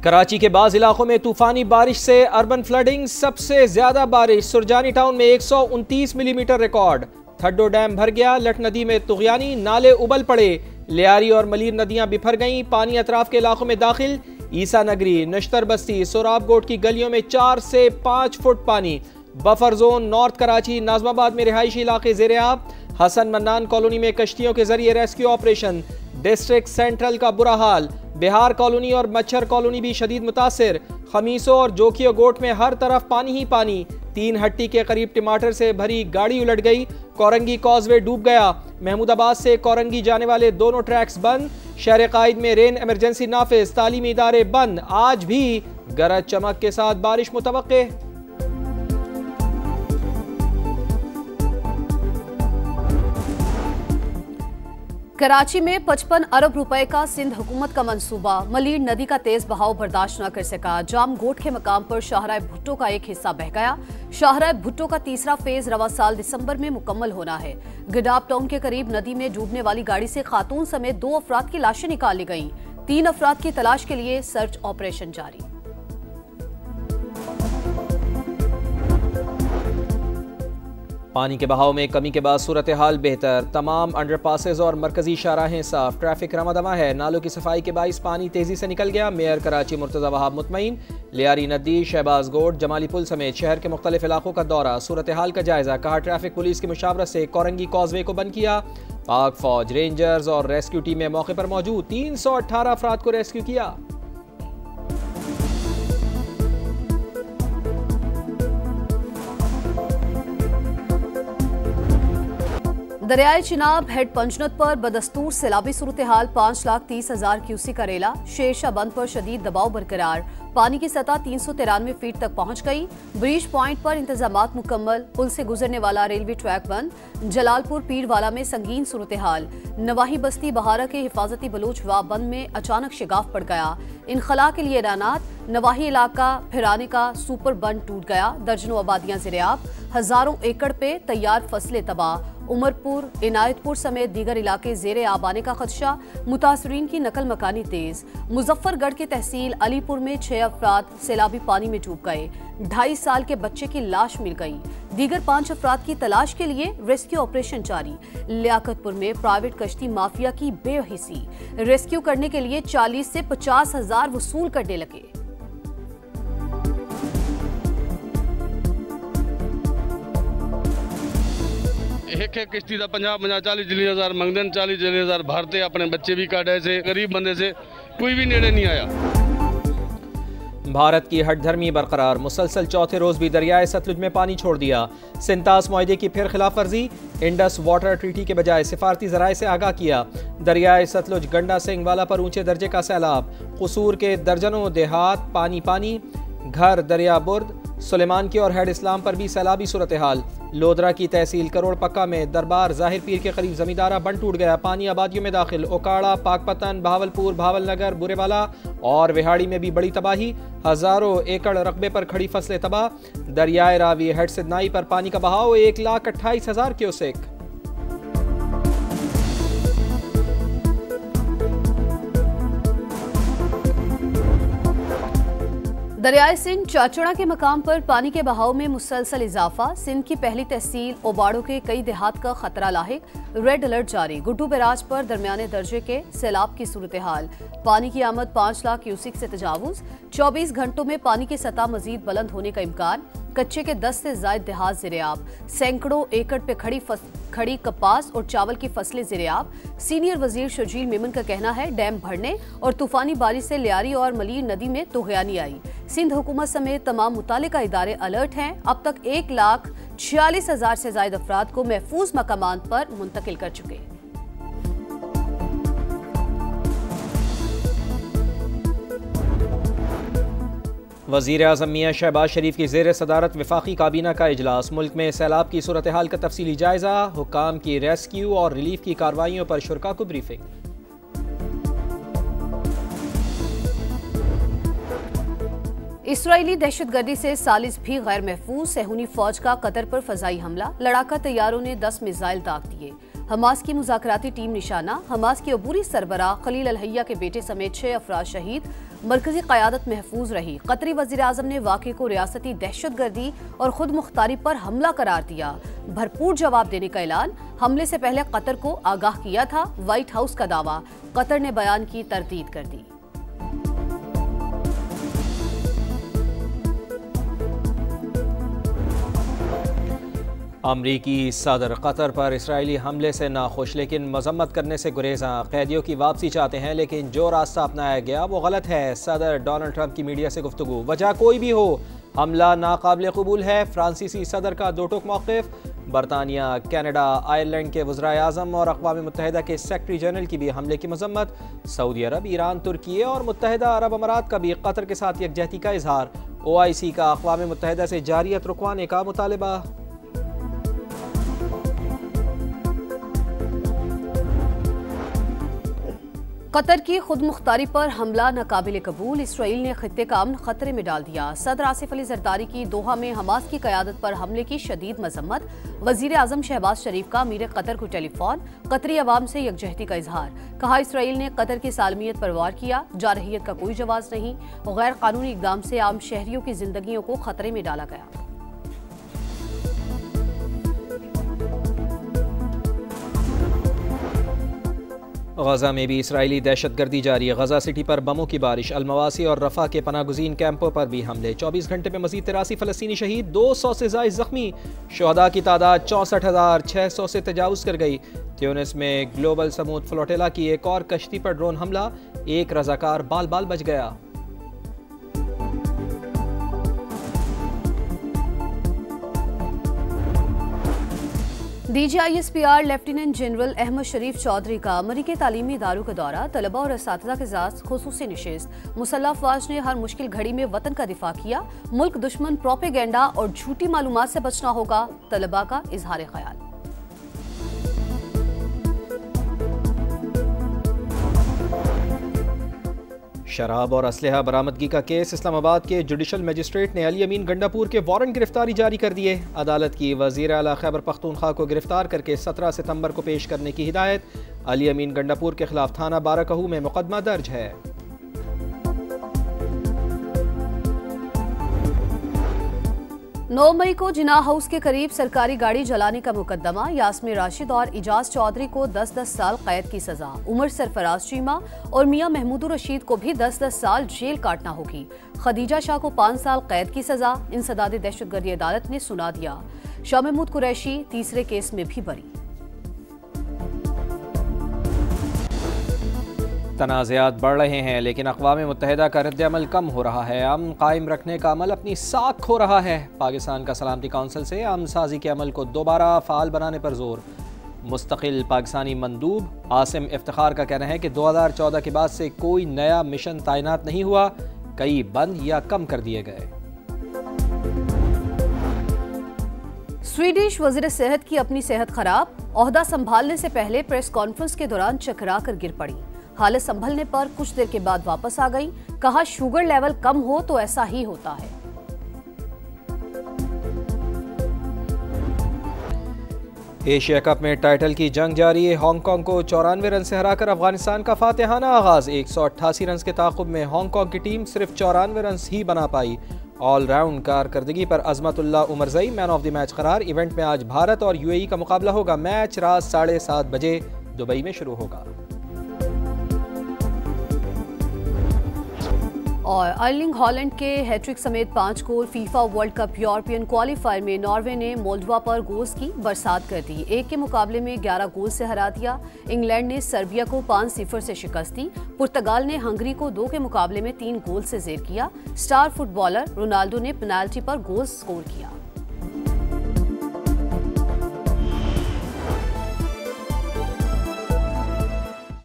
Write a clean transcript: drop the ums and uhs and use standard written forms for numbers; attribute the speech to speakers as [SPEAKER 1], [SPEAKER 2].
[SPEAKER 1] कराची के बाज़ इलाकों में तूफानी बारिश से अर्बन फ्लडिंग। सबसे ज्यादा बारिश सुरजानी टाउन में 129 मिलीमीटर रिकॉर्ड। थड्डो डैम भर गया। लठ नदी में तुगयानी नाले उबल पड़े। लियारी और मलीर नदियां बिफर गईं। पानी अतराफ के इलाकों में दाखिल। ईसा नगरी, नश्तर बस्ती, सोराब गोट की गलियों में 4 से 5 फुट पानी। Buffer zone north Karachi, Najmabad में रिहायशी इलाके ज़ेरे आब। हसन मन्नान कॉलोनी में कश्तियों के जरिए रेस्क्यू ऑपरेशन। डिस्ट्रिक्ट सेंट्रल का बुरा हाल। बिहार कॉलोनी और मच्छर कॉलोनी भी शदीद मुतासिर। खमीसों और जोखियो गोट में हर तरफ पानी ही पानी। 3 हट्टी के करीब टमाटर से भरी गाड़ी उलट गई। कोरंगी कॉजवे डूब गया। महमूदाबाद से कोरंगी जाने वाले दोनों ट्रैक्स बंद। शहर कायद में रेन इमरजेंसी नाफिज। तालीमी इदारे बंद। आज भी गरज चमक के साथ बारिश मुतवक्के।
[SPEAKER 2] कराची में 55 अरब रुपए का सिंध हुकूमत का मंसूबा। मलीर नदी का तेज बहाव बर्दाश्त न कर सका। जाम गोट के मकाम पर शाहराह भुट्टो का एक हिस्सा बह गया। शाहराह भुट्टो का तीसरा फेज रवा साल दिसंबर में मुकम्मल होना है। गिडाब टाउन के करीब नदी में डूबने वाली गाड़ी से खातून समेत 2 अफराद की लाशें निकाली गईं। 3 अफराद की तलाश के लिए सर्च ऑपरेशन जारी।
[SPEAKER 1] पानी के बहाव में कमी के बाद सूरत हाल बेहतर। तमाम अंडरपासेज और मरकजी शाहराहें साफ। ट्रैफिक रमादमा है। नालों की सफाई के बाइस पानी तेजी से निकल गया। मेयर कराची मुर्तजा वहाब मुतमईन। लियारी नदी, शहबाज गोट, जमाली पुल समेत शहर के मुख्तलिफ इलाकों का दौरा। सूरत हाल का जायजा। कहा ट्रैफिक पुलिस की मुशावरत से कोरंगी कॉजवे को बंद किया। पाक फौज, रेंजर्स और रेस्क्यू टीमें मौके पर मौजूद। 318 अफराद को रेस्क्यू किया।
[SPEAKER 2] दरियाए चिनाब हेड पंजनत पर बदस्तूर सैलाबी सूरत हाल। 5,30,000 क्यूसी का रेला। शेरशाह बंद पर शदीद दबाव बरकरार। पानी की सतह 393 फीट तक पहुंच गई। ब्रिज पॉइंट पर इंतजामात मुकम्मल। पुल से गुजरने वाला रेलवे ट्रैक बंद। जलालपुर पीरवाला में संगीन सूरत हाल। नवाही बस्ती बहारा के हिफाजती बलूच वाब बंद में अचानक शिगाफ पड़ गया। इनखला के लिए ऐलानात। नवाही इलाका फिराने का सुपर बंद टूट गया। दर्जनों आबादियां ज़ेरे-आब। हजारों एकड़ पे तैयार फसलें तबाह। उमरपुर, इनायतपुर समेत दीगर इलाके ज़ेरे आब आने का खदशा। मुतासरीन की नकल मकानी तेज। मुजफ्फरगढ़ की तहसील अलीपुर में 6 अफराद सैलाबी पानी में डूब गए। 2.5 साल के बच्चे की लाश मिल गई। दीगर 5 अफराद की तलाश के लिए रेस्क्यू ऑपरेशन जारी। लियाकतपुर में प्राइवेट कश्ती माफिया की बेहिसी। रेस्क्यू करने के लिए 40 से 50 हजार वसूल करने लगे।
[SPEAKER 3] एक किश्ती का 50-40 जली हजार मंगदन, 40 जली हजार भारते। अपने बच्चे भी काटे से, गरीब बंदे से कोई भी नेड़े नहीं आया।
[SPEAKER 1] भारत की हठधर्मी बरकरार। मुसलसल चौथे रोज भी दरियाए सतलुज में पानी छोड़ दिया। सिंतास मुआहदे की फिर खिलाफ वर्जी। इंडस वाटर ट्रीटी के बजाय सिफारती जराए से आगाह किया। दरियाए सतलुज गंडा सिंह वाला पर ऊंचे दर्जे का सैलाब। कसूर के दर्जनों देहात पानी पानी। घर दरिया बुर्द, सुलेमान की और हेड इस्लाम पर भी सैलाबी सूरत हाल। लोधरा की तहसील करोड़ पक्का में दरबार जाहिर पीर के करीब जमींदारा बंद टूट गया। पानी आबादियों में दाखिल। ओकाड़ा, पाकपतन, बहावलपुर, भावलनगर, बुरेवाला और विहाड़ी में भी बड़ी तबाही। हजारों एकड़ रकबे पर खड़ी फसलें तबाह। दरियाए रावी हेड सिदनाई पर पानी का बहाव 1,28,000 क्यूसेक।
[SPEAKER 2] दरियाए सिंध चाचड़ा के मकाम पर पानी के बहाव में मुसलसल इजाफा। सिंध की पहली तहसील ओबाड़ो के कई देहात का खतरा लाहिक। रेड अलर्ट जारी। गुड्डू बैराज पर दरमियाने दर्जे के सैलाब की सूरत हाल। पानी की आमद 5 लाख क्यूसिक से तजावुज। 24 घंटों में पानी की सतह मजीद बुलंद होने का इम्कान। कच्चे के 10 से ज्यादा देहात ज़ेरे-आब। सैकड़ों एकड़ पे खड़ी कपास और चावल की फसलें ज़ेरे-आब। सीनियर वजीर शर्जील मेमन का कहना है डैम भरने और तूफानी बारिश से लियारी और मलीर नदी में तुगयानी आई। सिंध हुकूमत समेत तमाम मुतालिका इदारे अलर्ट हैं। अब तक 1,46,000 से ज्यादा अफराद को महफूज मकामात पर मुंतकिल कर चुके।
[SPEAKER 1] वज़ीर आज़म मियां शहबाज शरीफ की ज़ेर सदारत वफाकी काबीना का इजलास। मुल्क में सैलाब की सूरत हाल का तफसीली जायजा। हुक्काम की रेस्क्यू और रिलीफ की कार्रवाइयों पर शुरा को ब्रीफिंग।
[SPEAKER 2] इसराइली दहशतगर्दी से सालिस भी गैर महफूज। सहूनी फौज का कतर पर फजाई हमला। लड़ाका तैयारों ने 10 मिसाइल दाग दिए। हमास की मुज़ाकराती टीम निशाना। हमास के अबूरी सरबराह खलील अल-हैया के बेटे समेत 6 अफराद शहीद। मरकजी क़यादत महफूज रही। कतरी वज़ीर आज़म ने वाक़े को रियासती दहशतगर्दी और खुद मुख्तारी पर हमला करार दिया। भरपूर जवाब देने का ऐलान। हमले से पहले कतर को आगाह किया था, व्हाइट हाउस का दावा। कतर ने बयान की तरदीद कर दी।
[SPEAKER 1] अमरीकी सदर कतर पर इसराइली हमले से नाखुश लेकिन मजम्मत करने से गुरेजा। कैदियों की वापसी चाहते हैं लेकिन जो रास्ता अपनाया गया वो गलत है। सदर डोनाल्ड ट्रंप की मीडिया से गुफ्तगू। वजह कोई भी हो, हमला नाकाबिल कबूल है। फ्रांसीसी सदर का दो टूक मौक़िफ़। बरतानिया, कनाडा, आयरलैंड के वज़राए आज़म और अक़वाम मुत्तहिदा के सेक्रेटरी जनरल की भी हमले की मजम्मत। सऊदी अरब, ईरान, तुर्की और मुत्तहिदा अरब अमारात का भी कतर के साथ यकजहती का इजहार। OIC का अक़वाम मुत्तहिदा से जारियत रुकवाने का मुतालबा।
[SPEAKER 2] कतर की खुद मुख्तारी पर हमला नाकाबिल कबूल। इसराइल ने खित्ते का अमन खतरे में डाल दिया। सदर आसिफ अली जरदारी की दोहा में हमास की क़यादत पर हमले की शदीद मजम्मत। वज़ीर आज़म शहबाज शरीफ का अमीर कतर को टेलीफोन। कतरी अवाम से यकजहती का इजहार। कहा इसराइल ने कतर की सालमियत पर वार किया, जारहियत का कोई जवाज नहीं। गैर कानूनी इक़दाम से आम शहरियों की जिंदगियों को खतरे में डाला गया।
[SPEAKER 1] गजा में भी इसराइली दहशतगर्दी जारी। गजा सिटी पर बमों की बारिश। अलमवासी और रफा के पनागुज़ीन कैंपों पर भी हमले। 24 घंटे में मज़ीद 83 फ़लस्तीनी शहीद, 200 से ज़ायद ज़ख्मी। शुहदा की तादाद 64,600 से तजावुज़ कर गई। ट्यूनिस में ग्लोबल समूद फ्लोटेला की एक और कश्ती पर ड्रोन हमला। एक रज़ाकार बाल बाल बच गया।
[SPEAKER 2] DGISPR लेफ्टिनेंट जनरल अहमद शरीफ चौधरी का अमरीकी तालीमी इदारों का दौरा। तलबा और असातिज़ा के साथ खुसूसी निशिस्त। मुसल्लह अफ़वाज ने हर मुश्किल घड़ी में वतन का दिफा किया। मुल्क दुश्मन प्रोपेगेंडा और झूठी मालूमात से बचना होगा। तलबा का इजहार ख्याल।
[SPEAKER 1] शराब और असलहा बरामदगी का केस। इस्लामाबाद के जुडिशल मजिस्ट्रेट ने अली अमीन गंडापुर के वारंट गिरफ्तारी जारी कर दिए। अदालत की वज़ीर आला खैबर पख्तूनख्वा को गिरफ्तार करके 17 सितंबर को पेश करने की हिदायत। अली अमीन गंडापुर के खिलाफ थाना बाराकहू में मुकदमा दर्ज है।
[SPEAKER 2] 9 मई को जिना हाउस के करीब सरकारी गाड़ी जलाने का मुकदमा। यास्मीन राशिद और इजाज चौधरी को 10-10 साल कैद की सजा। उमर सरफराज चीमा और मियां महमूदुर रशीद को भी 10-10 साल जेल काटना होगी। खदीजा शाह को 5 साल कैद की सजा। इंसदादी दहशतगर्दी अदालत ने सुना दिया। शाह महमूद कुरैशी तीसरे केस में भी बरी।
[SPEAKER 1] तनाज़ात बढ़ रहे हैं लेकिन अक़वाम मुत्तहिदा का रद्द-ए-अमल कम हो रहा है। अमन कायम रखने का अमल अपनी साख खो रहा है। पाकिस्तान का सलामती काउंसिल से अमन साजी के अमल को दोबारा फ़ाल बनाने पर जोर। मुस्तकिल पाकिस्तानी मंदूब आसिम इफ्तिखार का कहना है कि 2014 के बाद से कोई नया मिशन तैनात नहीं हुआ, कई बंद या कम कर दिए गए।
[SPEAKER 2] स्वीडिश वज़ीर सेहत की अपनी सेहत खराब। ओहदा संभालने से पहले प्रेस कॉन्फ्रेंस के दौरान चकरा कर गिर पड़ी। हालत संभलने पर कुछ देर के बाद वापस आ गई। कहा शुगर लेवल कम हो तो ऐसा ही होता है।
[SPEAKER 1] एशिया कप में टाइटल की जंग जारी है। हांगकांग को 94 रन से हराकर अफगानिस्तान का फातिहाना आगाज। 188 रन के ताक़ुब में हांगकांग की टीम सिर्फ 94 रन ही बना पाई। ऑलराउंड कारकर्दगी पर Azmatullah Omarzai man of the match करार। इवेंट में आज भारत और UAE का मुकाबला होगा। मैच रात 7:30 बजे दुबई में शुरू होगा।
[SPEAKER 2] और अर्लिंग हॉलैंड के हैट्रिक समेत 5 गोल। FIFA World Cup European qualifier में नॉर्वे ने मोल्डोवा पर गोल्स की बरसात कर दी। 1 के मुकाबले में 11 गोल से हरा दिया। इंग्लैंड ने सर्बिया को 5-0 से शिकस्त दी। पुर्तगाल ने हंगरी को 2 के मुकाबले में 3 गोल से जेर किया। स्टार फुटबॉलर रोनाल्डो ने पेनाल्टी पर गोल स्कोर किया।